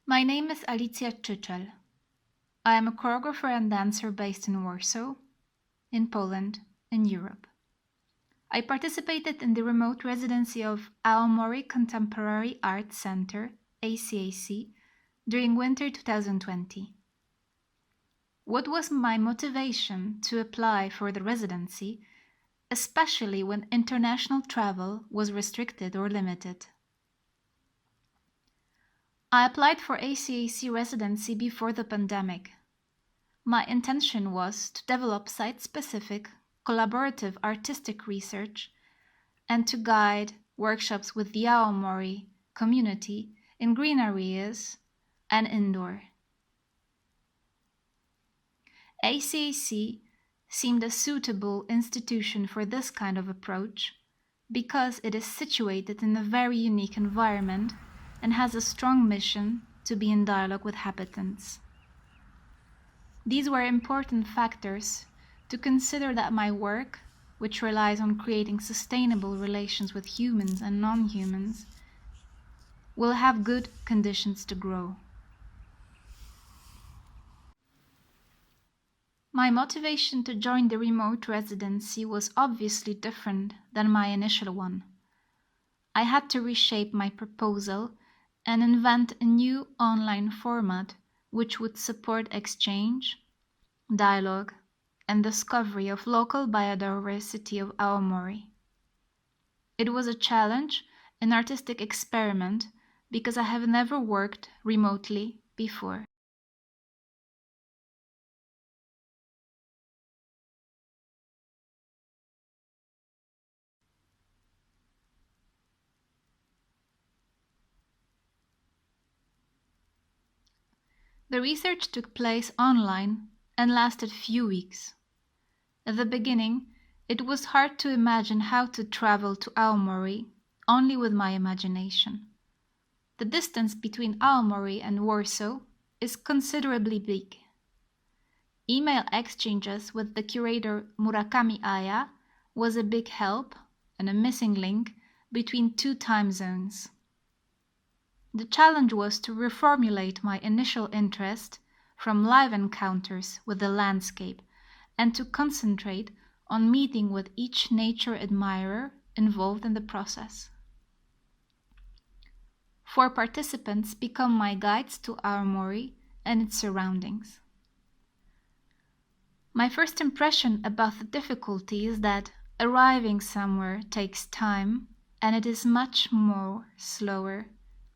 My name is Alicja Czyczel. I am a choreographer and dancer based in Warsaw, in Poland, in Europe. I participated in the remote residency of Aomori Contemporary Art Centre, ACAC, during winter 2020. What was my motivation to apply for the residency, especially when international travel was restricted or limited? I applied for ACAC residency before the pandemic. My intention was to develop site-specific, collaborative artistic research and to guide workshops with the Aomori community in green areas and indoor. ACAC seemed a suitable institution for this kind of approach because it is situated in a very unique environment and has a strong mission to be in dialogue with habitants. These were important factors to consider that my work, which relies on creating sustainable relations with humans and non-humans, will have good conditions to grow. My motivation to join the remote residency was obviously different than my initial one. I had to reshape my proposal and invent a new online format which would support exchange, dialogue, and discovery of local biodiversity of Aomori. It was a challenge, an artistic experiment, because I have never worked remotely before. The research took place online and lasted few weeks. At the beginning, it was hard to imagine how to travel to Aomori only with my imagination. The distance between Aomori and Warsaw is considerably big. Email exchanges with the curator Murakami Aya was a big help and a missing link between two time zones. The challenge was to reformulate my initial interest from live encounters with the landscape and to concentrate on meeting with each nature admirer involved in the process. 4 participants become my guides to Aomori and its surroundings. My first impression about the difficulty is that arriving somewhere takes time and it is much more slower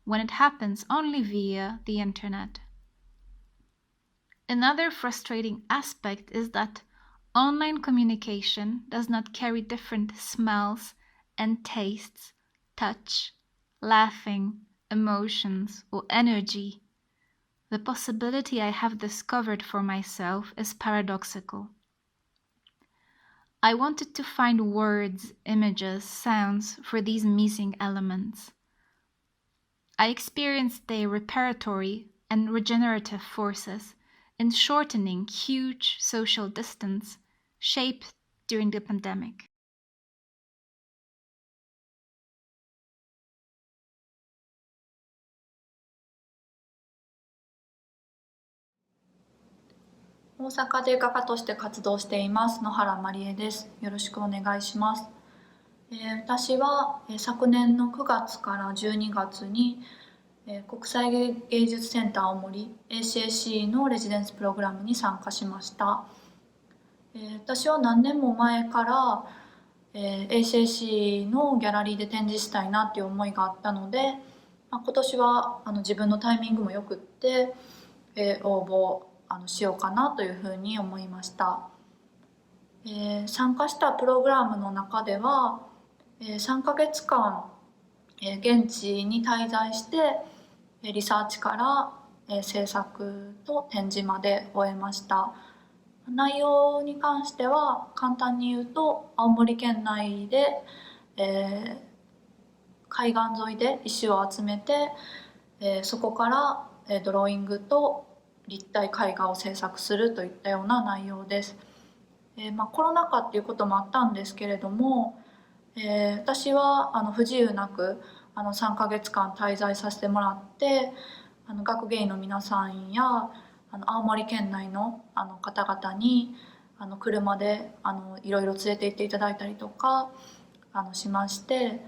when it happens only via the internet. Another frustrating aspect is that online communication does not carry different smells and tastes, touch, laughing, emotions, or energy. The possibility I have discovered for myself is paradoxical. I wanted to find words, images, sounds for these missing elements. I experienced their reparatory and regenerative forces in shortening huge social distance shaped during the pandemic.「大阪で画家として活動しています野原まりえです。よろしくお願いします。私は昨年の9月から12月に国際芸術センター青森 ACAC のレジデンスプログラムに参加しました。私は何年も前から ACAC のギャラリーで展示したいなっていう思いがあったので、今年は自分のタイミングもよくって応募しようかなというふうに思いました。参加したプログラムの中では3ヶ月間現地に滞在してリサーチから制作と展示まで終えました。内容に関しては簡単に言うと青森県内で、海岸沿いで石を集めて、そこからドローイングと立体絵画を制作するといったような内容です。コロナ禍っていうこともあったんですけれども、私は不自由なく3ヶ月間滞在させてもらって学芸員の皆さんや青森県内の方々に車でいろいろ連れて行っていただいたりとかしまして、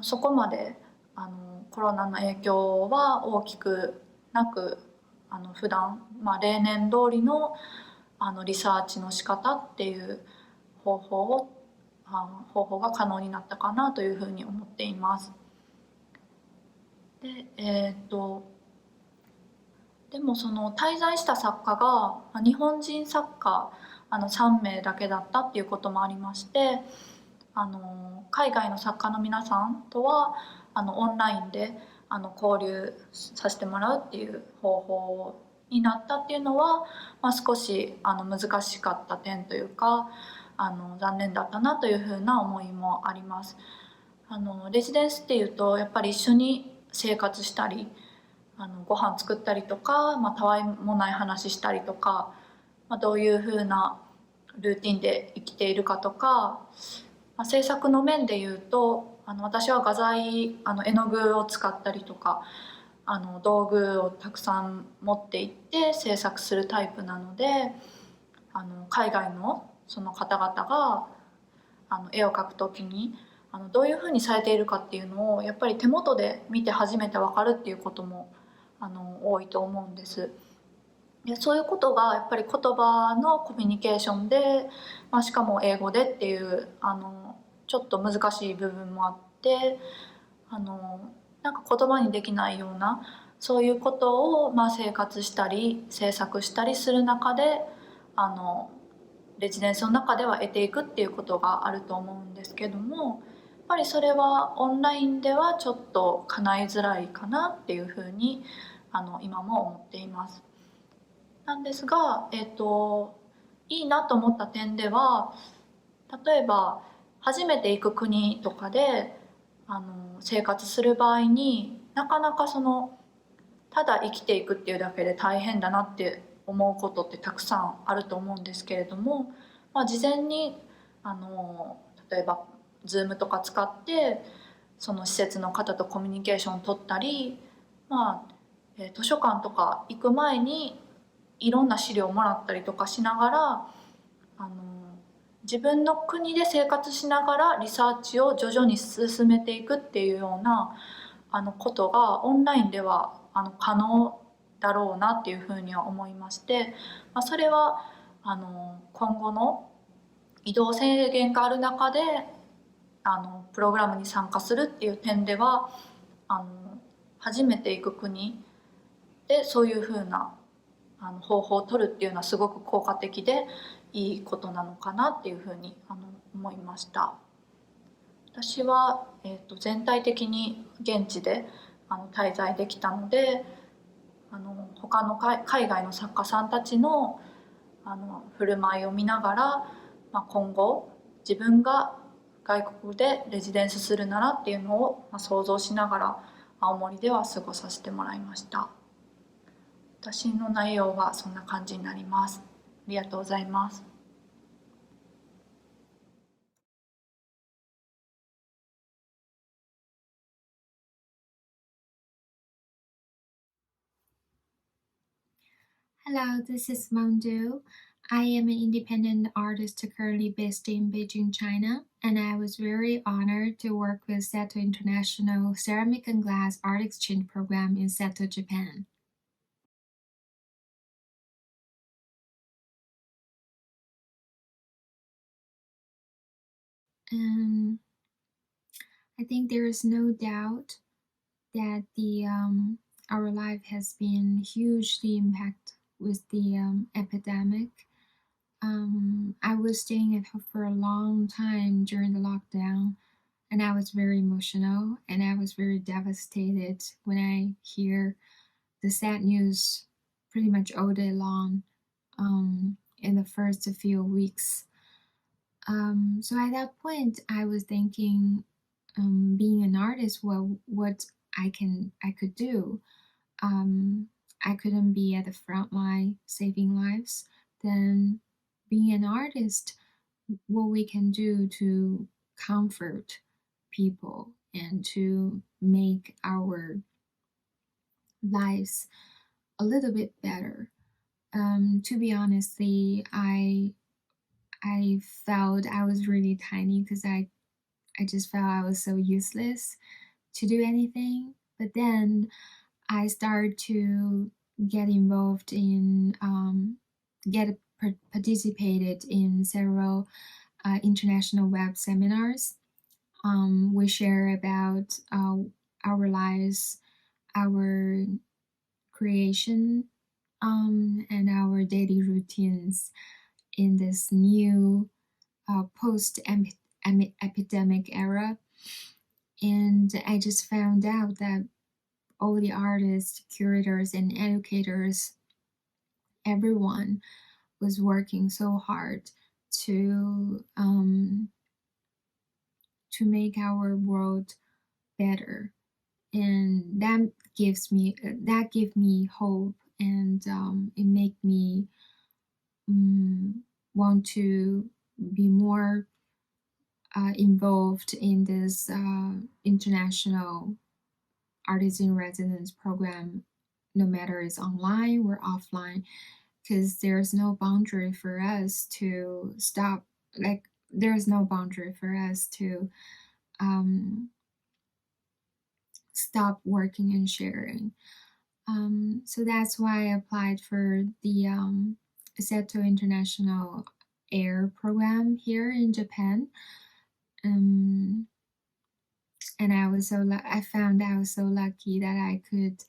そこまでコロナの影響は大きくなく普段、例年通りのリサーチの仕方っていう方法が可能になったかなというふうに思っています。で、でもその滞在した作家が日本人作家3名だけだったっていうこともありまして、海外の作家の皆さんとはオンラインで交流させてもらうっていう方法になったっていうのは、少し難しかった点というか残念だったなというふうな思いもあります。レジデンスっていうとやっぱり一緒に生活したりご飯作ったりとか、たわいもない話したりとか、どういうふうなルーティンで生きているかとか、制作の面でいうと私は画材絵の具を使ったりとか道具をたくさん持って行って制作するタイプなので海外のその方々が絵を描く時にどういうふうにされているかっていうのをやっぱり手元で見て初めて分かるっていうことも多いと思うんです。でそういうことがやっぱり言葉のコミュニケーションで、しかも英語でっていうちょっと難しい部分もあってなんか言葉にできないようなそういうことを、生活したり制作したりする中でレジデンスの中では得ていくっていうことがあると思うんですけども、やっぱりそれはオンラインではちょっと叶いづらいかなっていうふうに今も思っています。なんですが、いいなと思った点では例えば初めて行く国とかで生活する場合になかなかただ生きていくっていうだけで大変だなって思うことってたくさんあると思うんですけれども、事前に例えば Zoom とか使ってその施設の方とコミュニケーションを取ったり、図書館とか行く前にいろんな資料をもらったりとかしながら自分の国で生活しながらリサーチを徐々に進めていくっていうようなことがオンラインでは可能だろうなっていうふうには思いまして、それは今後の移動制限がある中でプログラムに参加するっていう点では初めて行く国でそういうふうな方法を取るっていうのはすごく効果的でいいことなのかなっていうふうに思いました。私は、全体的に現地で滞在できたので他の海外の作家さんたちの振る舞いを見ながら、今後自分が外国でレジデンスするならっていうのを想像しながら青森では過ごさせてもらいました。私の内容はそんな感じになります。ありがとうございます。Hello, this is Mengdu. I am an independent artist currently based in Beijing, China, and I was very honored to work with Seto International Ceramic and Glass Art Exchange Program in Seto, Japan. I think there is no doubt that our life has been hugely impacted with the epidemic. I was staying at home for a long time during the lockdown, and I was very emotional and I was very devastated when I hear the sad news pretty much all day long in the first few weeks. So at that point, I was thinking, being an artist, what I could do. I couldn't be at the front line saving lives. Then being an artist, what we can do to comfort people and to make our lives a little bit better. To be honestly, I felt I was really tiny because I just felt I was so useless to do anything. But then I started to get involved in participated in several international web seminars. We share about our lives, our creation, and our daily routines in this new post-epidemic era. And I just found out that all the artists, curators, and educators, everyone was working so hard to make our world better, and that gave me hope, and it made me want to be more involved in this international artist in residence program, no matter it's online or offline, because there's no boundary for us to stop. Like, there's no boundary for us to stop working and sharing. So that's why I applied for the Seto International Air program here in Japan. And I found I was so lucky that I could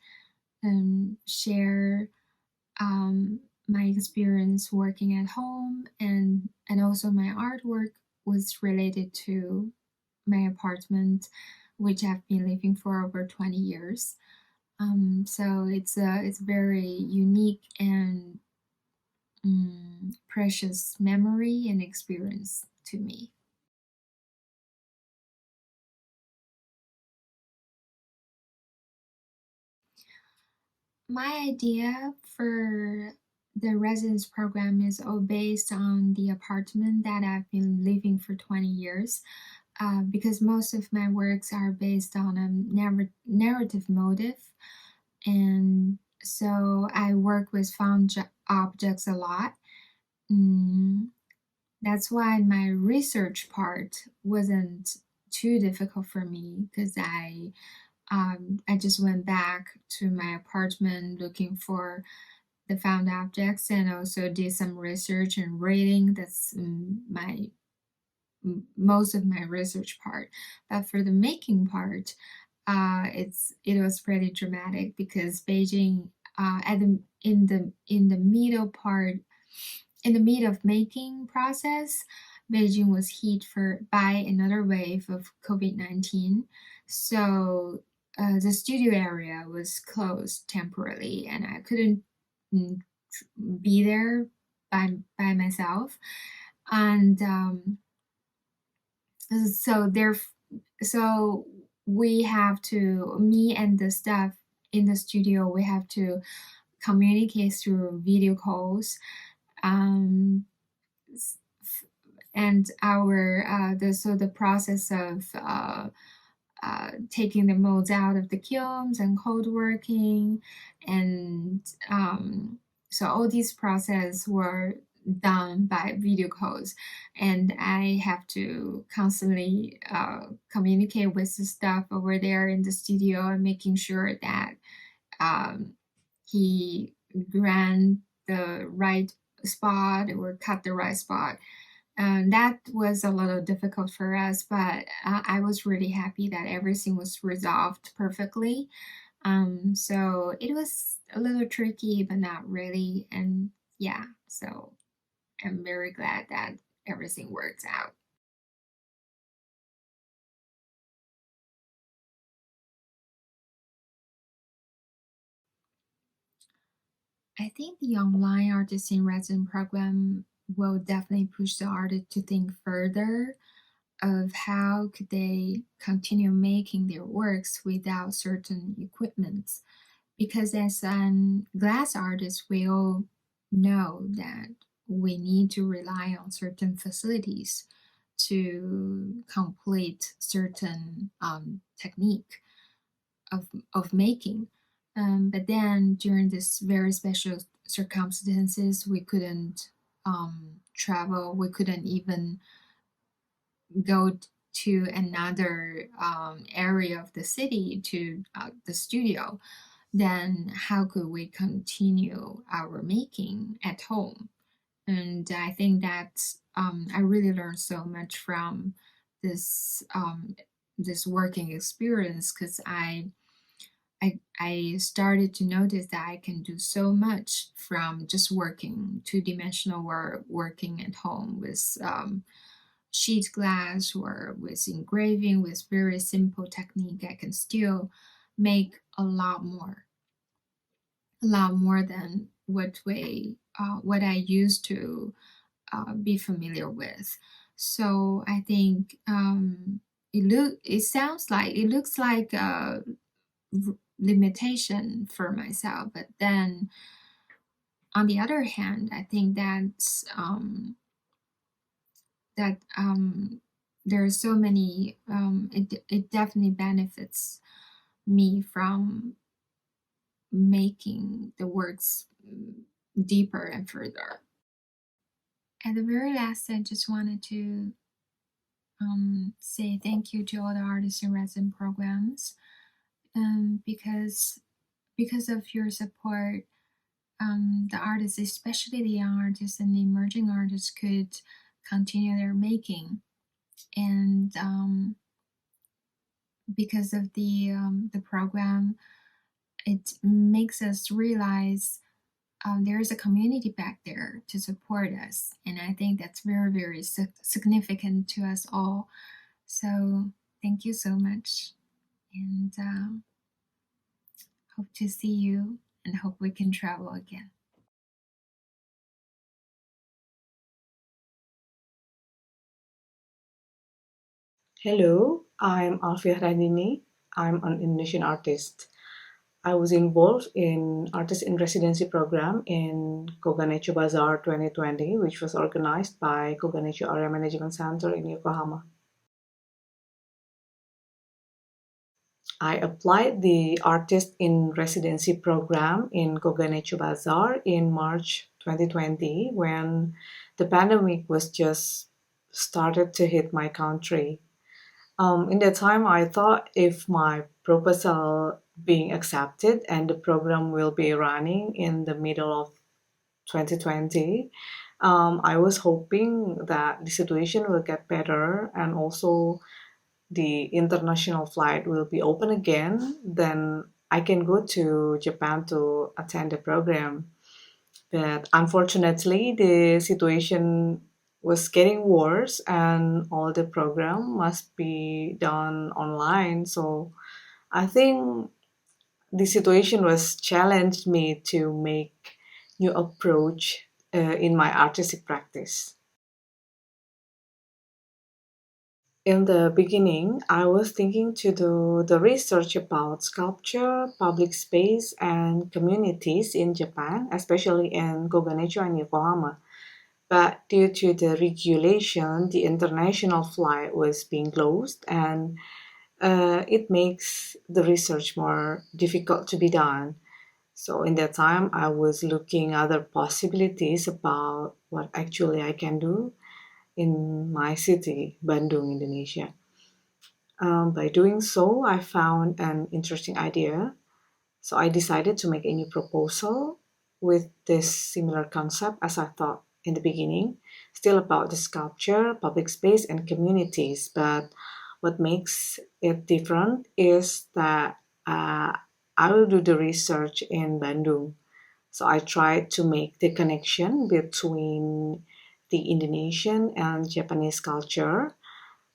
share my experience working at home, and also my artwork was related to my apartment, which I've been living for over 20 years. So it's very unique and precious memory and experience to me. My idea for the residence program is all based on the apartment that I've been living for 20 years, because most of my works are based on a narrative motive, and so I work with found objects a lot. That's why my research part wasn't too difficult for me, because I just went back to my apartment looking for the found objects, and also did some research and reading. That's most of my research part. But for the making part, it was pretty dramatic, because Beijing, in the middle of making process, Beijing was hit by another wave of COVID-19. So the studio area was closed temporarily, and I couldn't be there by myself. And so we have to, me and the staff in the studio, we have to communicate through video calls. And the process of taking the molds out of the kilns and cold working, and so all these processes were done by video calls, and I have to constantly communicate with the staff over there in the studio, and making sure that he grind the right spot or cut the right spot. That was a little difficult for us, but I was really happy that everything was resolved perfectly. So it was a little tricky, but not really. And yeah, so I'm very glad that everything works out. I think the online artist in residence program will definitely push the artist to think further of how could they continue making their works without certain equipments. Because as an glass artist, we all know that we need to rely on certain facilities to complete certain technique of making. But then during this very special circumstances, we couldn't travel. We couldn't even go to another area of the city to the studio. Then how could we continue our making at home? And I think that I really learned so much from this working experience, because I started to notice that I can do so much from just working two-dimensional work, working at home with sheet glass or with engraving with very simple technique. I can still make a lot more than what I used to be familiar with. So I think it looks like a limitation for myself, but then on the other hand, I think that there are so many it definitely benefits me from making the works deeper and further. At the very last, I just wanted to say thank you to all the artists in resident programs, because of your support, the artists, especially the young artists and the emerging artists, could continue their making, and because of the program, it makes us realize there is a community back there to support us, and I think that's very, very significant to us all. So thank you so much, and hope to see you, and hope we can travel again. Hello, I'm Alfiah Rahdini. I'm an Indonesian artist. I was involved in Artist in Residency program in Koganecho Bazaar 2020, which was organized by Koganecho Area Management Center in Yokohama. I applied the Artist in Residency program in Koganecho Bazaar in March 2020, when the pandemic was just started to hit my country. In that time, I thought if my proposal being accepted and the program will be running in the middle of 2020, I was hoping that the situation will get better and also the international flight will be open again. Then I can go to Japan to attend the program. But unfortunately, the situation was getting worse and all the program must be done online. So I think the situation was challenged me to make new approach in my artistic practice. In the beginning, I was thinking to do the research about sculpture, public space, and communities in Japan, especially in Koganecho and Yokohama. But due to the regulation, the international flight was being closed, and it makes the research more difficult to be done. So in that time, I was looking other possibilities about what actually I can do in my city, Bandung, Indonesia. By doing so, I found an interesting idea. So I decided to make a new proposal with this similar concept as I thought in the beginning, still about the sculpture, public space, and communities. But what makes it different is that I will do the research in Bandung. So I tried to make the connection between the Indonesian and Japanese culture.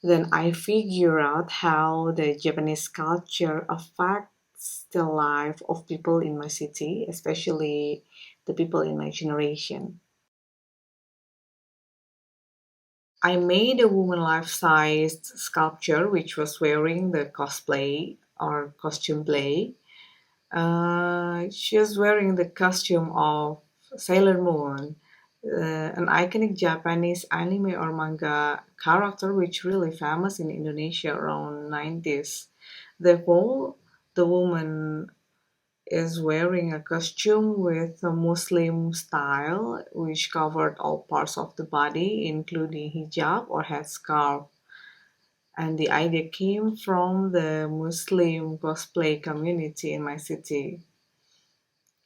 Then I figure out how the Japanese culture affects the life of people in my city, especially the people in my generation. I made a woman life-sized sculpture which was wearing the cosplay or costume play. She was wearing the costume of Sailor Moon, an iconic Japanese anime or manga character which really famous in Indonesia around 90s. Therefore, the woman is wearing a costume with a Muslim style, which covered all parts of the body, including hijab or headscarf. And the idea came from the Muslim cosplay community in my city.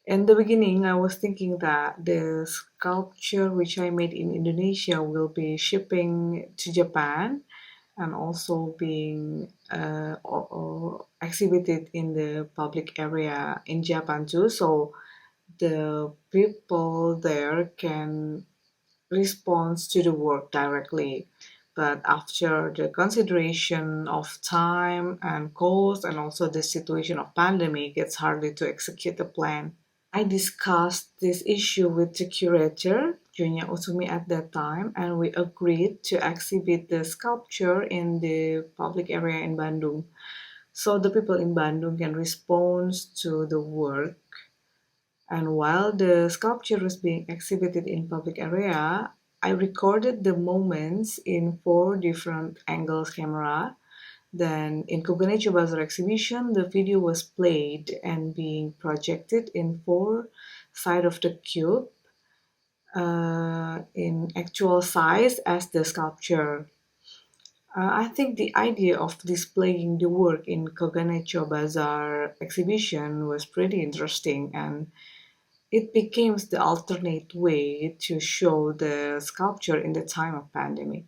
In the beginning, I was thinking that the sculpture which I made in Indonesia will be shipping to Japan and also being exhibited in the public area in Japan too. So the people there can respond to the work directly. But after the consideration of time and cost and also the situation of pandemic, it's hardly to execute the plan. I discussed this issue with the curator, Junya Usumi, at that time, and we agreed to exhibit the sculpture in the public area in Bandung. So the people in Bandung can respond to the work. And while the sculpture was being exhibited in public area, I recorded the moments in 4 different angles camera. Then in Koganecho Bazaar exhibition, the video was played and being projected in 4 sides of the cube in actual size as the sculpture. I think the idea of displaying the work in Koganecho Bazaar exhibition was pretty interesting, and it became the alternate way to show the sculpture in the time of pandemic.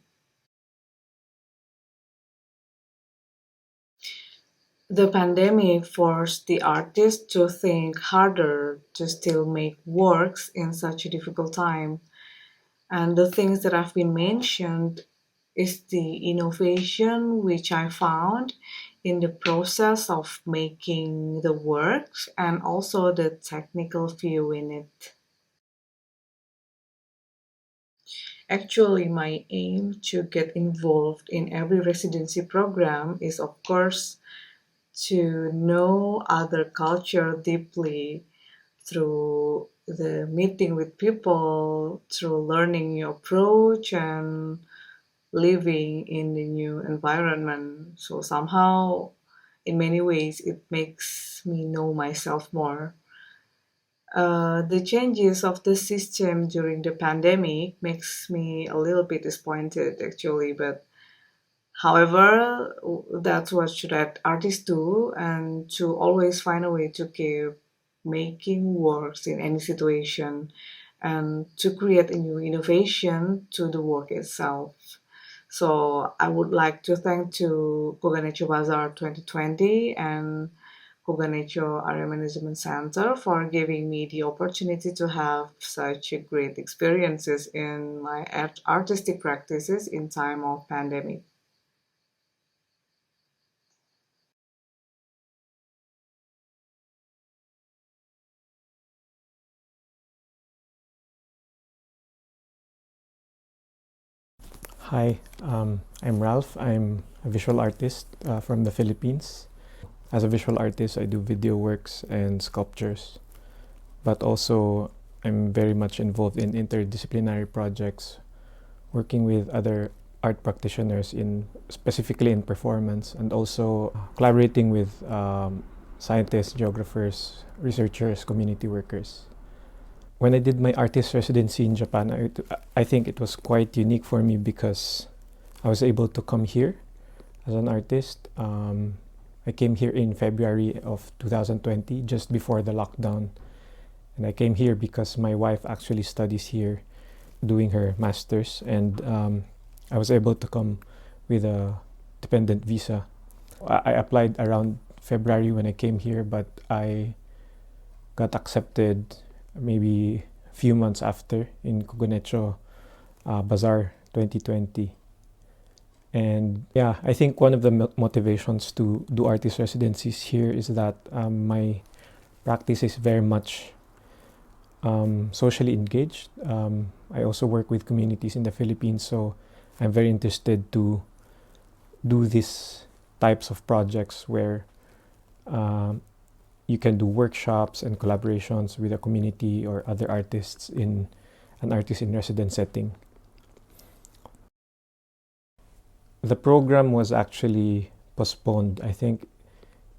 The pandemic forced the artists to think harder to still make works in such a difficult time. And the things that have been mentioned is the innovation which I found in the process of making the works and also the technical view in it. Actually, my aim to get involved in every residency program is, of course, to know other culture deeply through the meeting with people, through learning new approach and living in the new environment. So somehow, in many ways, it makes me know myself more. The changes of the system during the pandemic makes me a little bit disappointed actually, but however, that's what should artists do, and to always find a way to keep making works in any situation and to create a new innovation to the work itself. So I would like to thank to Koganecho Bazaar 2020 and Koganecho Area Management Center for giving me the opportunity to have such a great experiences in my artistic practices in time of pandemic. Hi, I'm Ralph. I'm a visual artist from the Philippines. As a visual artist, I do video works and sculptures, but also I'm very much involved in interdisciplinary projects, working with other art practitioners specifically in performance, and also collaborating with scientists, geographers, researchers, community workers. When I did my artist residency in Japan, I think it was quite unique for me because I was able to come here as an artist. I came here in February of 2020, just before the lockdown. And I came here because my wife actually studies here, doing her master's, and I was able to come with a dependent visa. I applied around February when I came here, but I got accepted maybe a few months after in Koganecho Bazaar 2020. And yeah, I think one of the motivations to do artist residencies here is that my practice is very much socially engaged. I also work with communities in the Philippines, so I'm very interested to do these types of projects where you can do workshops and collaborations with a community or other artists in an artist in residence setting. The program was actually postponed. I think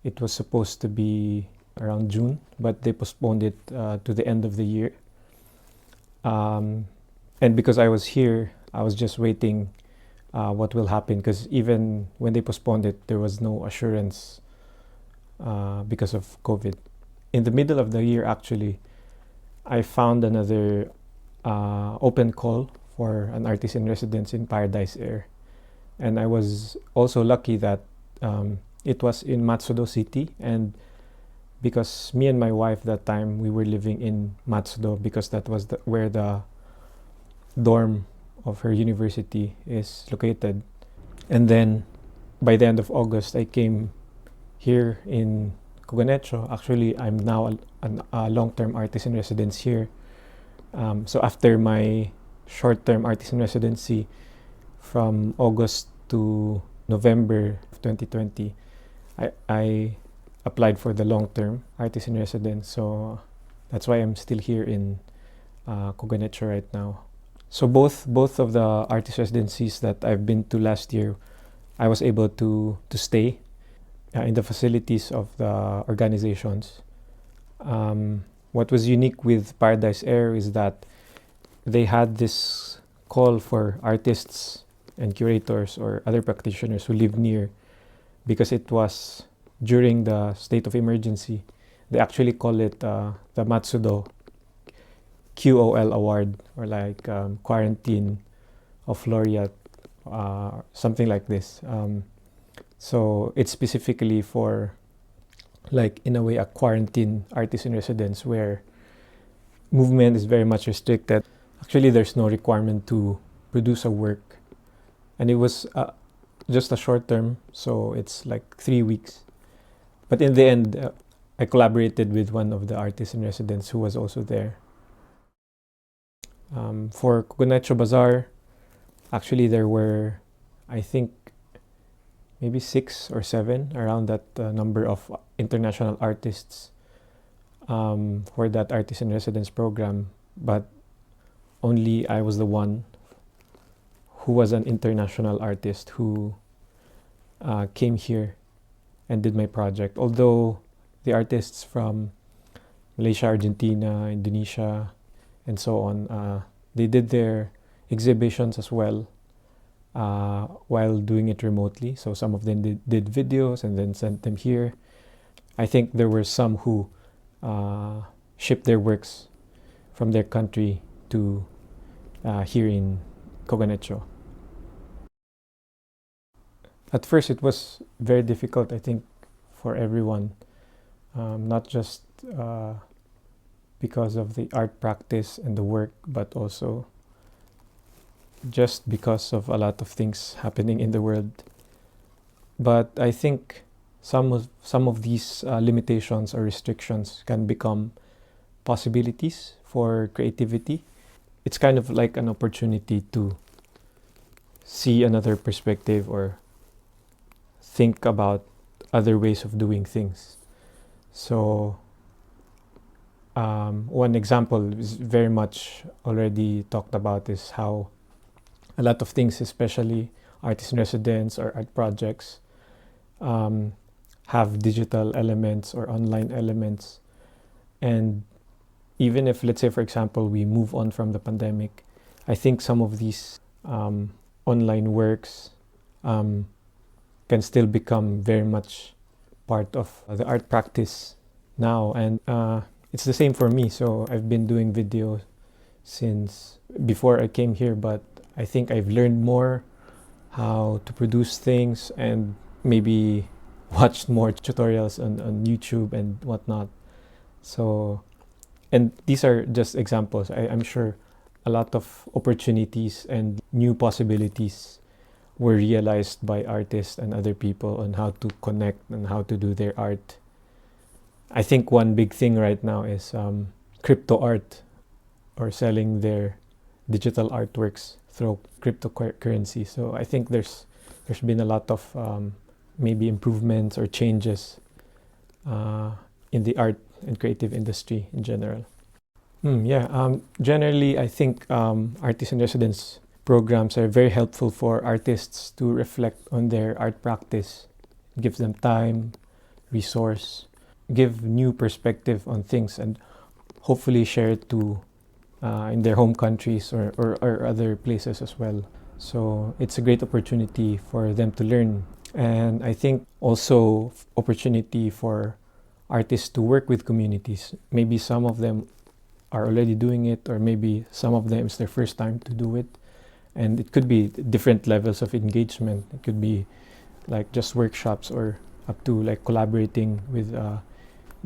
it was supposed to be around June, but they postponed it to the end of the year. And because I was here, I was just waiting what will happen, because even when they postponed it, there was no assurance because of COVID. In the middle of the year, actually, I found another open call for an artist in residence in Paradise Air. And I was also lucky that it was in Matsudo City, and because me and my wife that time, we were living in Matsudo because that was where the dorm of her university is located. And then by the end of August, I came here in Koganecho. Actually, I'm now a long-term artist in residence here. So after my short-term artist in residency from August to November of 2020, I applied for the long-term artist in residence. So that's why I'm still here in Koganecho right now. So both of the artist residencies that I've been to last year, I was able to stay in the facilities of the organizations. What was unique with Paradise Air is that they had this call for artists and curators or other practitioners who live near, because it was during the state of emergency. They actually call it the Matsudo QOL award, or like quarantine of laureate, something like this. So it's specifically for, like, in a way, a quarantine artist in residence where movement is very much restricted. Actually, there's no requirement to produce a work, and it was just a short term, so it's like 3 weeks. But in the end, I collaborated with one of the artists in residence who was also there. For Koganecho Bazaar, actually there were, I think, maybe 6 or 7, around that number of international artists for that artist in residence program, but only I was the one who was an international artist who came here and did my project. Although the artists from Malaysia, Argentina, Indonesia, and so on, they did their exhibitions as well while doing it remotely. So some of them did videos and then sent them here. I think there were some who shipped their works from their country to here in Koganecho. At first, it was very difficult, I think, for everyone, not just because of the art practice and the work, but also just because of a lot of things happening in the world. But I think some of these limitations or restrictions can become possibilities for creativity. It's kind of like an opportunity to see another perspective or think about other ways of doing things. So one example is very much already talked about is how a lot of things, especially artist in residence or art projects, have digital elements or online elements. And even if, let's say, for example, we move on from the pandemic, I think some of these online works can still become very much part of the art practice now. And it's the same for me. So I've been doing videos since before I came here, but I think I've learned more how to produce things and maybe watched more tutorials on YouTube and whatnot. So, and these are just examples. I'm sure a lot of opportunities and new possibilities were realized by artists and other people on how to connect and how to do their art. I think one big thing right now is crypto art, or selling their digital artworks through cryptocurrency. So I think there's been a lot of maybe improvements or changes in the art and creative industry in general. Generally, I think artist in residence programs are very helpful for artists to reflect on their art practice. It gives them time, resource, give new perspective on things and hopefully share it to in their home countries or other places as well. So it's a great opportunity for them to learn, and I think also opportunity for artists to work with communities. Maybe some of them are already doing it, or maybe some of them it's their first time to do it, and it could be different levels of engagement. It could be like just workshops or up to like collaborating with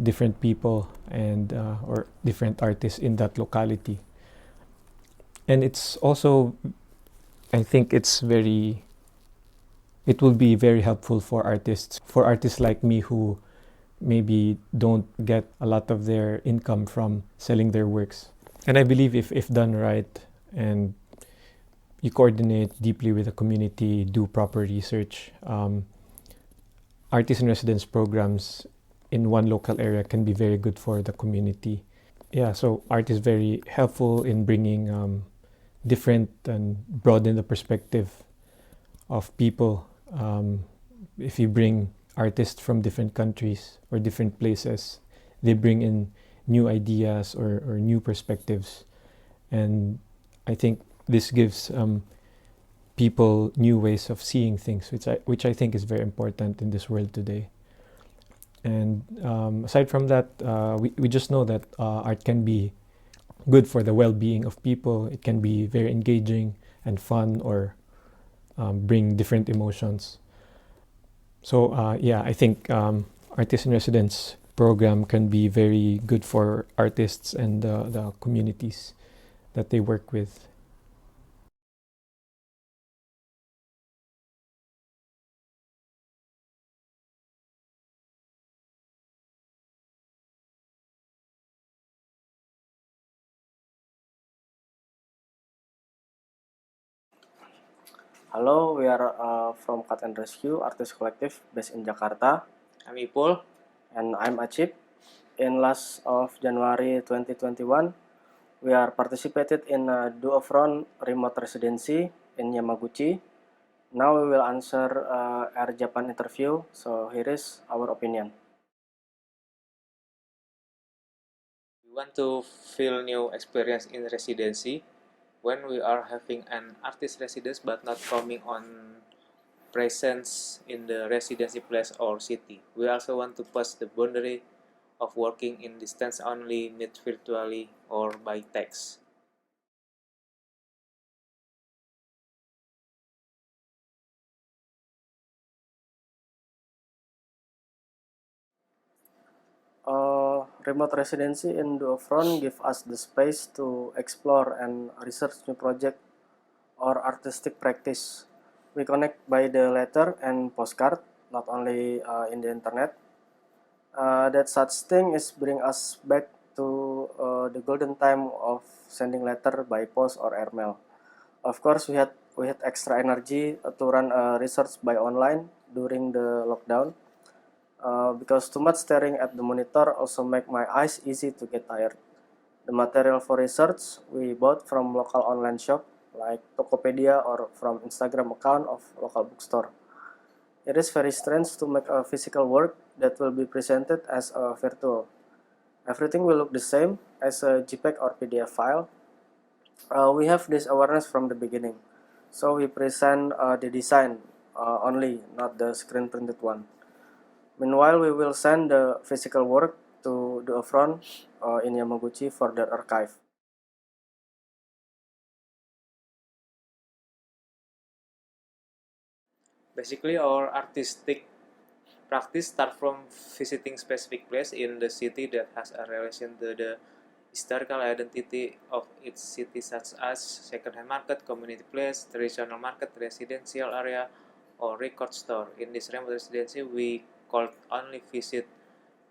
different people and or different artists in that locality. And it's also, I think it will be very helpful for artists like me who maybe don't get a lot of their income from selling their works. And I believe if done right and you coordinate deeply with the community, do proper research, artist in residence programs in one local area can be very good for the community. Yeah, so art is very helpful in bringing different and broaden the perspective of people. If you bring artists from different countries or different places, they bring in new ideas or new perspectives, and I think this gives people new ways of seeing things, which I think is very important in this world today. And aside from that, we just know that art can be good for the well-being of people. It can be very engaging and fun, or bring different emotions. So I think Artist in Residence program can be very good for artists and the communities that they work with. Hello, we are from Cut and Rescue Artist Collective based in Jakarta. I'm Ipul. And I'm Acip. In last of January 2021, we are participated in a duo-front remote residency in Yamaguchi. Now we will answer Air Japan interview, so here is our opinion. We want to feel new experience in residency when we are having an artist residence but not coming on presence in the residency place or city. We also want to push the boundary of working in distance only, meet virtually or by text. Remote residency in duo-front give us the space to explore and research new project or artistic practice. We connect by the letter and postcard, not only in the internet. That such thing is bring us back to the golden time of sending letter by post or airmail. Of course, we had extra energy to run research by online during the lockdown. Because too much staring at the monitor also make my eyes easy to get tired. The material for research we bought from local online shop like Tokopedia or from Instagram account of local bookstore. It is very strange to make a physical work that will be presented as a virtual. Everything will look the same as a JPEG or PDF file. We have this awareness from the beginning, so we present the design only, not the screen printed one. Meanwhile, we will send the physical work to the front in Yamaguchi for their archive. Basically, our artistic practice start from visiting specific place in the city that has a relation to the historical identity of its city, such as second-hand market, community place, traditional market, residential area, or record store. In this remote residency, we could only visit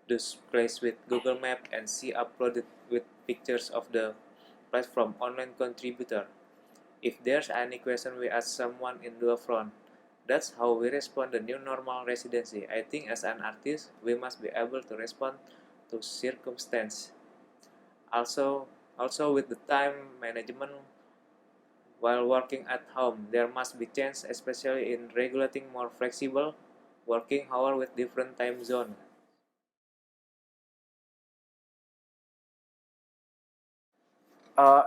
this place with Google Map and see uploaded with pictures of the place from online contributor. If there's any question, we ask someone in the front. That's how we respond the new normal residency. I think as an artist, we must be able to respond to circumstance. Also with the time management while working at home, there must be change, especially in regulating more flexible working hour with different time zone.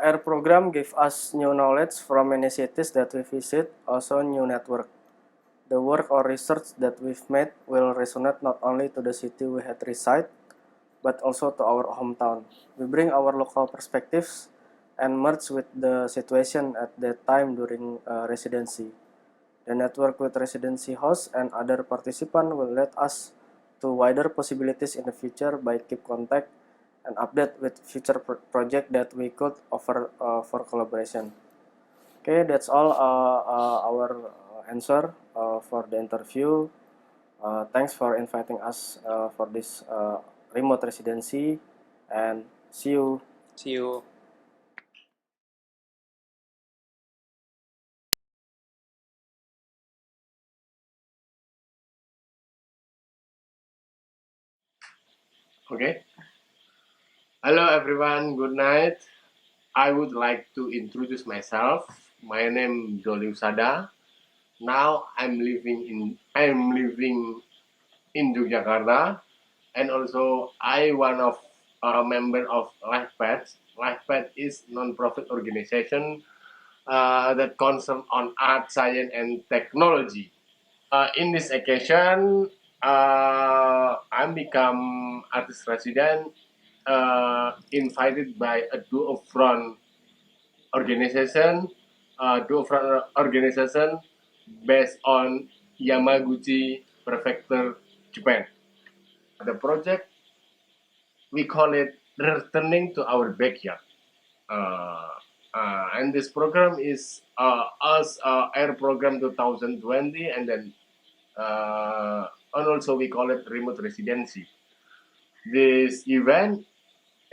Air program gave us new knowledge from many cities that we visit, also new network. The work or research that we've made will resonate not only to the city we had reside, but also to our hometown. We bring our local perspectives and merge with the situation at that time during residency. The network with residency hosts and other participants will lead us to wider possibilities in the future by keep contact and update with future project that we could offer for collaboration. Okay, that's all our answer for the interview. Thanks for inviting us for this remote residency, and see you. See you. Okay. Hello everyone, good night. I would like to introduce myself. My name is Dholy Husada. Now I'm living in Yogyakarta, and also I one of a member of LifePath. LifePath is non-profit organization that concern on art, science, and technology. In this occasion, I become artist resident invited by a duo front organization, based on Yamaguchi Prefecture, Japan. The project, we call it Returning to Our Backyard. And this program is us Air Program 2020, and then and also we call it Remote Residency. This event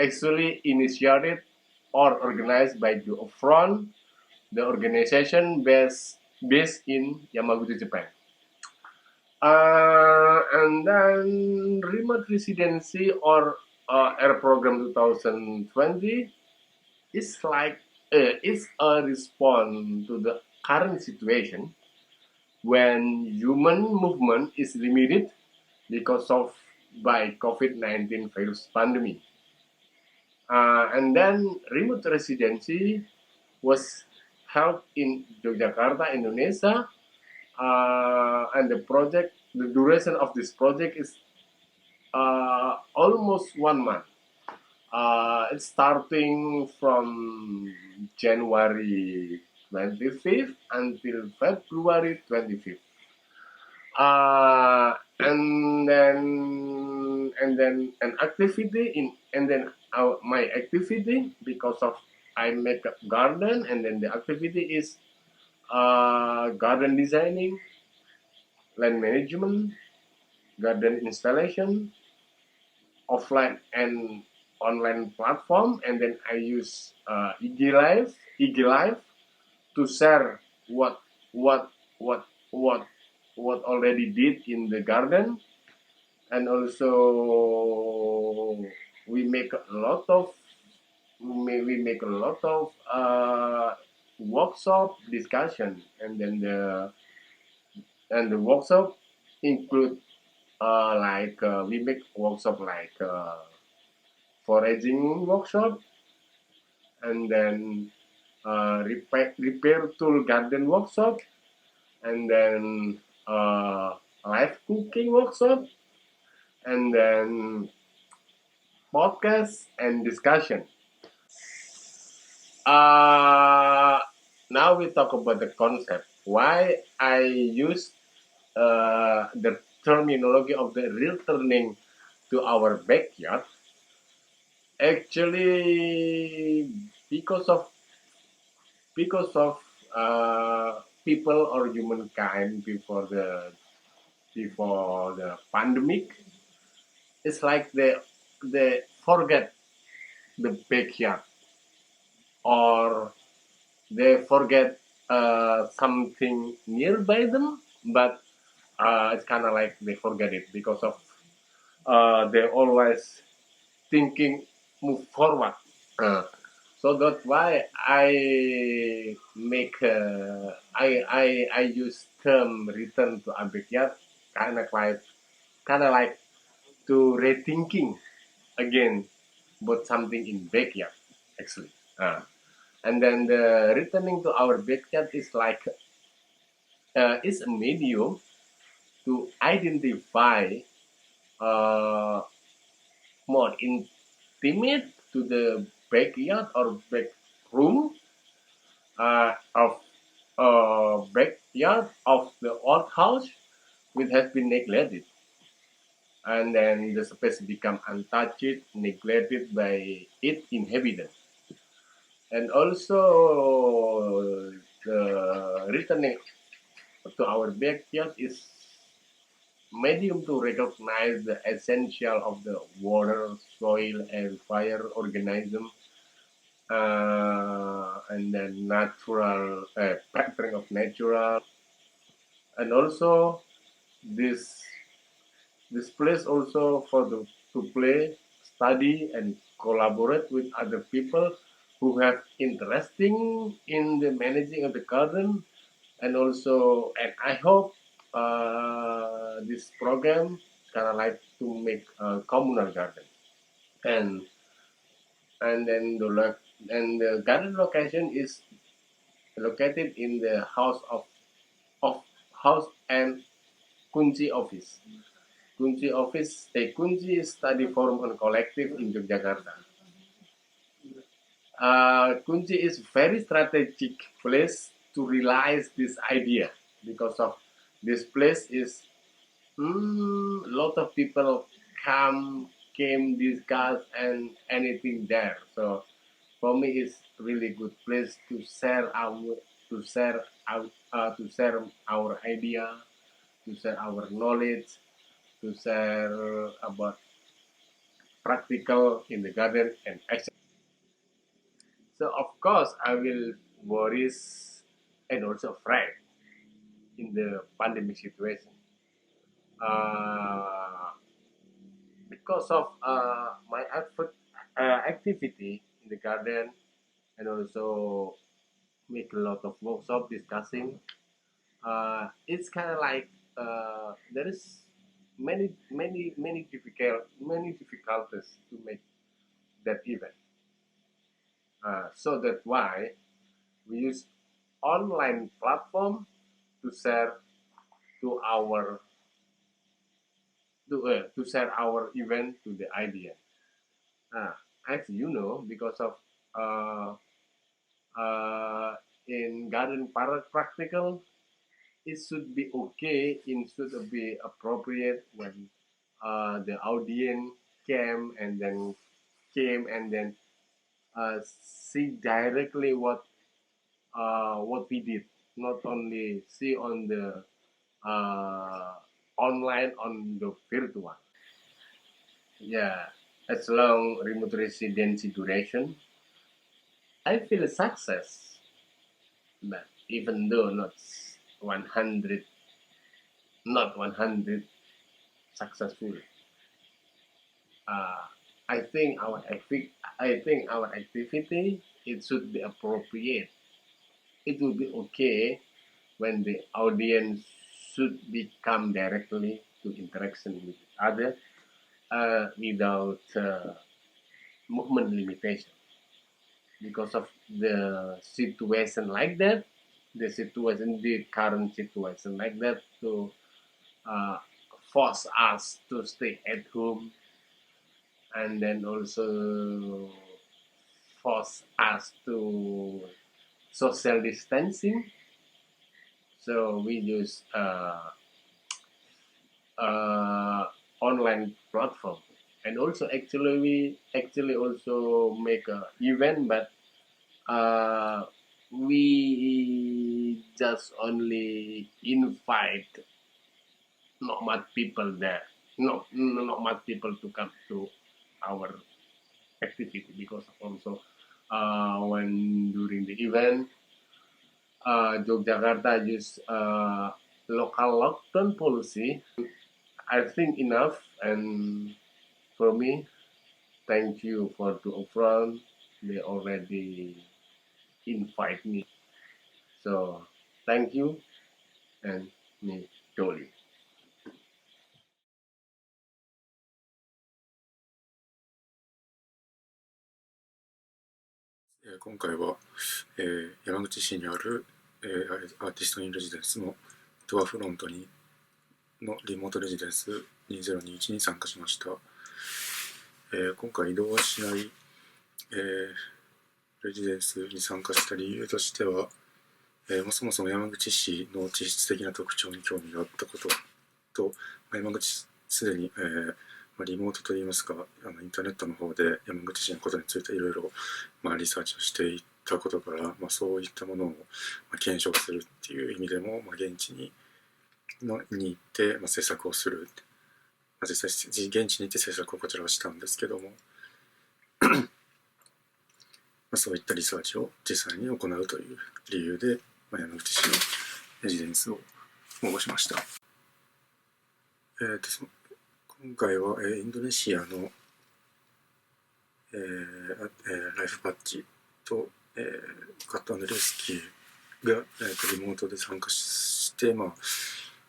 actually initiated or organized by Duo Front, the organization based in Yamaguchi, Japan. And then Remote Residency or Air Program 2020 is is a response to the current situation when human movement is limited because of by COVID-19 virus pandemic. And then remote residency was held in Yogyakarta, Indonesia, and the duration of this project is almost 1 month. It's starting from January 25th until February 25th. And then my activity, because of I make a garden, and then the activity is garden designing, land management, garden installation, offline and online platform, and then I use IG Live to share what already did in the garden, and also we make a lot of workshop discussion, and then the workshop include we make workshop like foraging workshop, and then repair tool garden workshop, and then live cooking workshop, and then podcast and discussion. Now we talk about the concept. Why I use the terminology of the returning to our backyard. Actually, because of people or humankind before the pandemic, it's like they forget the backyard, or they forget something nearby them, but it's kind of like they forget it because of they always thinking move forward. So that's why I make I use term return to our backyard, kind of like to rethinking again about something in backyard actually. And then the returning to our backyard is like is a medium to identify more intimate to the backyard or back room of backyard of the old house which has been neglected, and then the space become untouched, neglected by its inhabitants. And also the returning to our backyard is medium to recognize the essential of the water, soil, and fire organism, and then natural pattern of natural, and also this place also for the to play, study, and collaborate with other people who have interesting in the managing of the garden, and also and I hope this program kind of like to make a communal garden, and then the garden location is located in the of house and kunci office. Kunci office, a kunci study forum on collective in Yogyakarta. Kunci is very strategic place to realize this idea because of this place is lot of people came discuss and anything there. So for me, it's really good place to share to share our idea, to share our knowledge, to share about practical in the garden and action. So of course I will worries and also afraid in the pandemic situation. Uh, because of my activity in the garden and also make a lot of workshop discussing. It's kind of like there is many difficulties to make that event. So that's why we use online platform to share to our to share our event to the idea. As you know, because of uh, in garden practical, it should be okay. It should be appropriate when the audience came and then see directly what we did, not only see on the uh, online on the virtual. Yeah, as long remote residency duration, I feel success, but even though not 100, not 100 successful. Uh, I think our activity it should be appropriate. It will be okay when the audience should become directly to interaction with each other without movement limitation. Because of the situation like that, the current situation like that, to uh, force us to stay at home and then also force us to social distancing. So we use online platform, and also actually we actually also make a event, but we just only invite not much people there, not much people to come to our activity because of also when during the event Yogyakarta use local lockdown policy. I think enough, and for me, thank you for to upfront. They already invite me, so thank you and me Dholy. 今回は、山口市にある、アーティストインレジデンスのドアフロントのリモートレジデンス2021に参加しました。今回移動しない、レジデンスに参加した理由としては、そもそも山口市の地質的な特徴に興味があったことと、山口すでに、リモートといいますか、インターネットの方で山口市のことについていろいろリサーチをしていったことから、そういったものを検証するっていう意味でも、現地に行って、制作をする、実際現地に行って制作をこちらはしたんですけどもそういったリサーチを実際に行うという理由で、山口市のレジデンスを応募しました。今回は、インドネシアの、ライフパッチと、カット&レスキューが、リモートで参加して、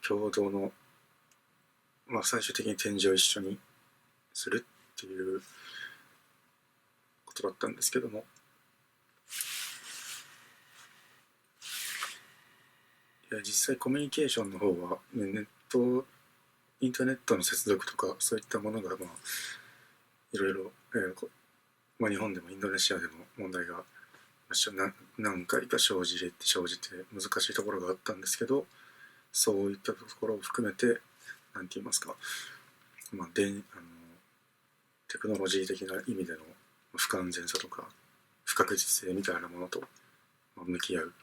共同の、最終的に展示を一緒にするっていうことだったんですけども、実際コミュニケーションの方は、インターネットの接続とかそういったものがいろいろ、日本でもインドネシアでも問題が何回か生じて難しいところがあったんですけど、そういったところを含めて何て言いますか、テクノロジー的な意味での不完全さとか不確実性みたいなものと向き合う、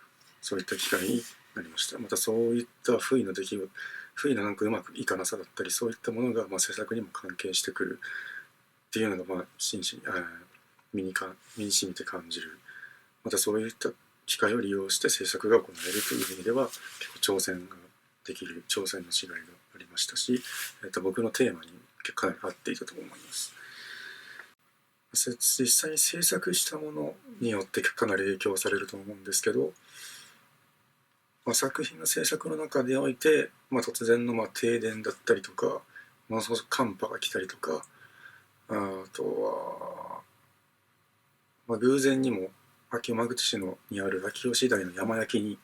そういった機会になりました。またそういった不意のなんかうまくいかなさだったり、そういったものが制作にも関係してくるっていうのが身に染みて感じる。またそういった機会を利用して制作が行えるという意味では結構挑戦のしがいがありましたし、僕のテーマにかなり合っていたと思います。実際に制作したものによってかなり影響されると思うんですけど、作品の制作の中でおいて、突然の停電だったりとか、寒波が来たりとか、あとは、偶然にも山口市にある秋吉台の山焼きに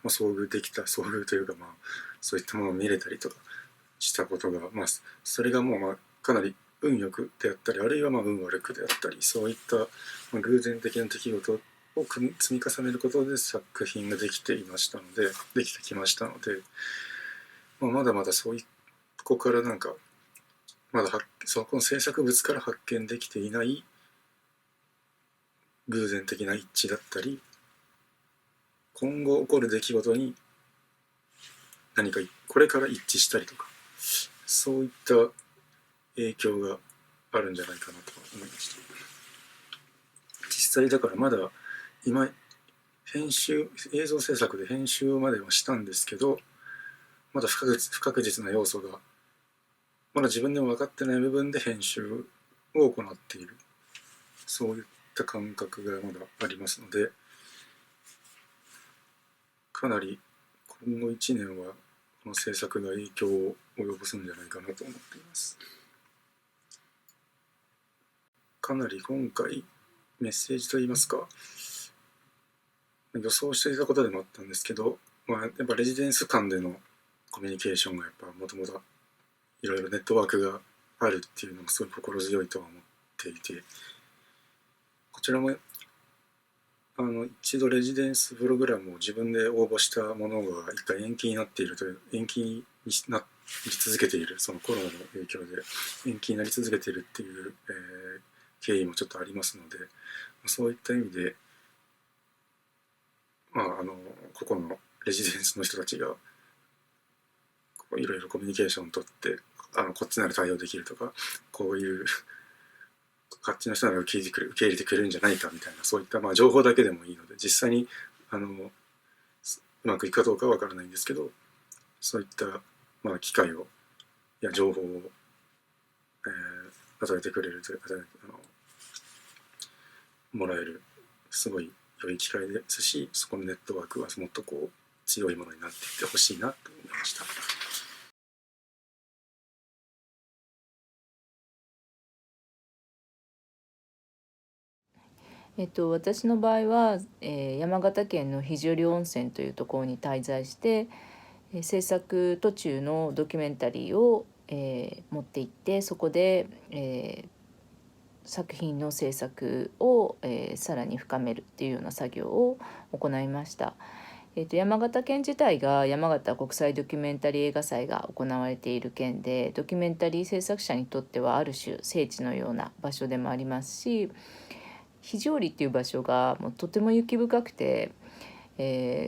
遭遇というか、そういったものを見れたりとかしたことが、それがもうかなり運よくであったり、あるいは運悪くであったり、そういった偶然的な出来事を積み重ねることで作品ができてきましたので、まだまだここからそこの制作物から発見できていない偶然的な一致だったり、今後起こる出来事に何かこれから一致したりとか、そういった影響があるんじゃないかなと思いました。実際だからまだ今映像制作で編集まではしたんですけど、まだ不確実な要素がまだ自分でも分かってない部分で編集を行っている、そういった感覚がまだありますので、かなり今後1年はこの制作が影響を及ぼすんじゃないかなと思っています。かなり今回メッセージといいますか、予想していたことでもあったんですけど、やっぱレジデンス間でのコミュニケーションがやっぱもともといろいろネットワークがあるっていうのがすごい心強いとは思っていて、こちらも一度レジデンスプログラムを自分で応募したものが一回延期になっているという、延期になり続けている、そのコロナの影響で延期になり続けているっていう、経緯もちょっとありますので、そういった意味で個々のレジデンスの人たちがいろいろコミュニケーションを取ってこっちなら対応できるとか、こういうこっちの人なら受け入れてくれるんじゃないかみたいな、そういった情報だけでもいいので、実際にうまくいくかどうかは分からないんですけど、そういった機会や情報を、与えてくれるもらえるすごい良い機会ですし、そこのネットワークはもっと強いものになっていってほしいなと思いました。私の場合は、山形県の肘折温泉というところに滞在して、制作途中のドキュメンタリーを、持って行ってそこで、作品の制作を、さらに深めるっていうような作業を行いました。山形県自体が山形国際ドキュメンタリー映画祭が行われている県で、ドキュメンタリー制作者にとってはある種聖地のような場所でもありますし、肘折っていう場所がもうとても雪深くて、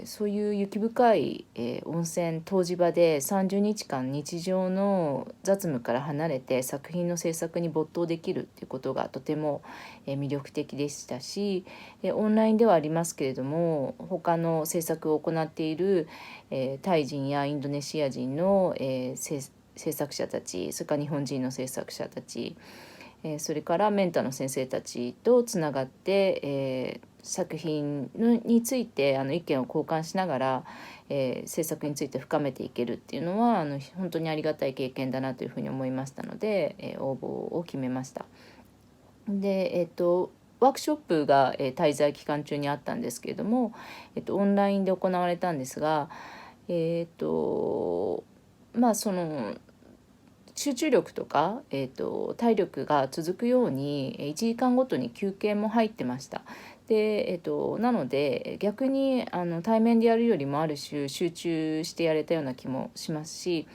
そういう雪深い、温泉湯治場で30日間日常の雑務から離れて作品の制作に没頭できるっていうことがとても、魅力的でしたし、オンラインではありますけれども他の制作を行っている、タイ人やインドネシア人の、制作者たち、それから日本人の制作者たち、それからメンターの先生たちとつながって、作品について意見を交換しながら、制作について深めていけるっていうのは本当にありがたい経験だなというふうに思いましたので、応募を決めました。で、ワークショップが、滞在期間中にあったんですけれども、オンラインで行われたんですが、その集中力とか、体力が続くように1時間ごとに休憩も入ってました。で、なので逆に対面でやるよりもある種集中してやれたような気もしますし、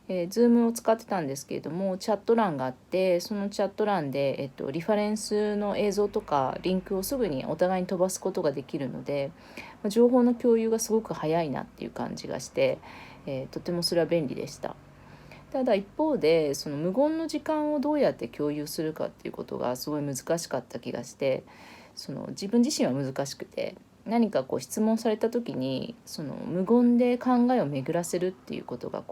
Zoom を使ってたんですけれどもチャット欄があって、そのチャット欄で、リファレンスの映像とかリンクをすぐにお互いに飛ばすことができるので、情報の共有がすごく早いなっていう感じがして、とてもそれは便利でした。ただ一方でその無言の時間をどうやって共有するかっていうことがすごい難しかった気がして、その自分自身は難しくて、何か質問された時にその無言で考えを巡らせるっていうことが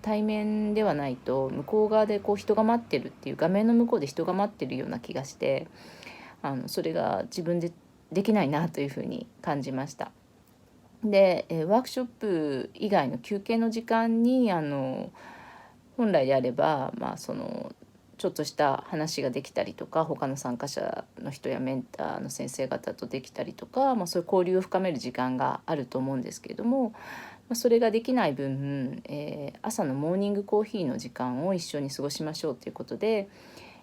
対面ではないと、向こう側で人が待ってるっていう、画面の向こうで人が待ってるような気がして、それが自分でできないなというふうに感じました。で、ワークショップ以外の休憩の時間に本来であれば、ちょっとした話ができたりとか、他の参加者の人やメンターの先生方とできたりとか、そういう交流を深める時間があると思うんですけれども、それができない分、朝のモーニングコーヒーの時間を一緒に過ごしましょうということで、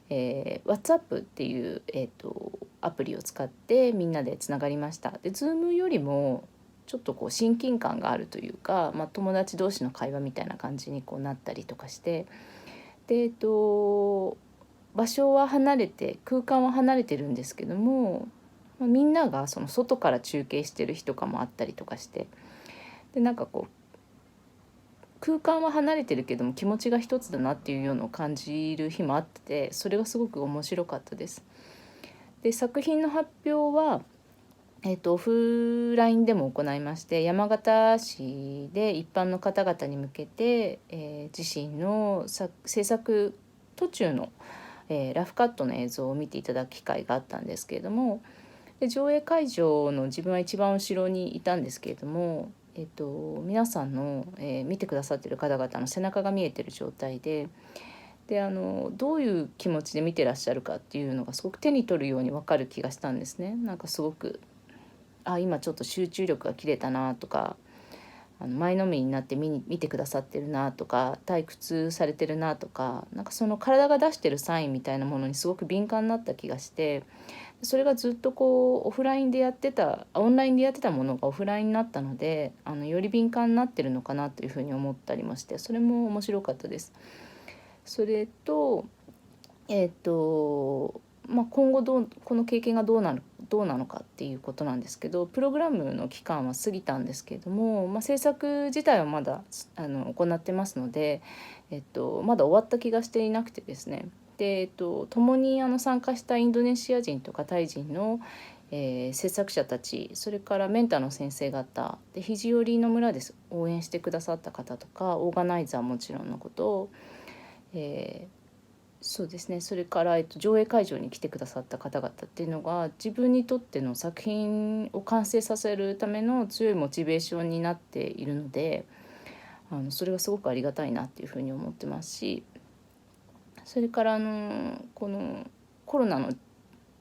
WhatsApp っていう、アプリを使ってみんなでつながりました。で Zoom よりもちょっと親近感があるというか、友達同士の会話みたいな感じになったりとかして、で、場所は離れて、空間は離れてるんですけども、みんながその外から中継してる日とかもあったりとかして、で空間は離れてるけども気持ちが一つだなっていうようなのを感じる日もあって、それがすごく面白かったです。で、作品の発表はオフラインでも行いまして、山形市で一般の方々に向けて、自身の制作途中の、ラフカットの映像を見ていただく機会があったんですけれども、で上映会場の自分は一番後ろにいたんですけれども、皆さんの、見てくださっている方々の背中が見えている状態で、どういう気持ちで見てらっしゃるかっていうのがすごく手に取るように分かる気がしたんですね。すごく今ちょっと集中力が切れたなとか、前のめりになって見てくださってるなとか、退屈されてるなとか、その体が出してるサインみたいなものにすごく敏感になった気がして、それがずっとオンラインでやってたものがオフラインになったので、より敏感になってるのかなというふうに思ったりもして、それも面白かったです。それと今後この経験がどうなのかっていうことなんですけど、プログラムの期間は過ぎたんですけれども、制作自体はまだ行ってますので、まだ終わった気がしていなくてですね。で、共に参加したインドネシア人とかタイ人の、制作者たち、それからメンターの先生方で、肘折の村で応援してくださった方とか、オーガナイザーもちろんのことを、そうですね、それから、上映会場に来てくださった方々っていうのが、自分にとっての作品を完成させるための強いモチベーションになっているので、それがすごくありがたいなっていうふうに思ってますし、それからこのコロナの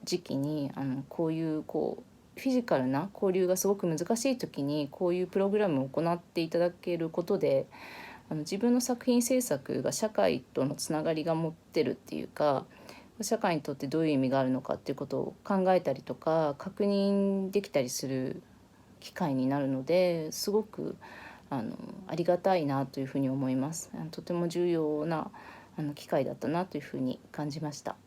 時期にこういうフィジカルな交流がすごく難しい時にこういうプログラムを行っていただけることで自分の作品制作が社会とのつながりが持ってるっていうか、社会にとってどういう意味があるのかっていうことを考えたりとか確認できたりする機会になるので、すごくありがたいなというふうに思います。とても重要な機会だったなというふうに感じました。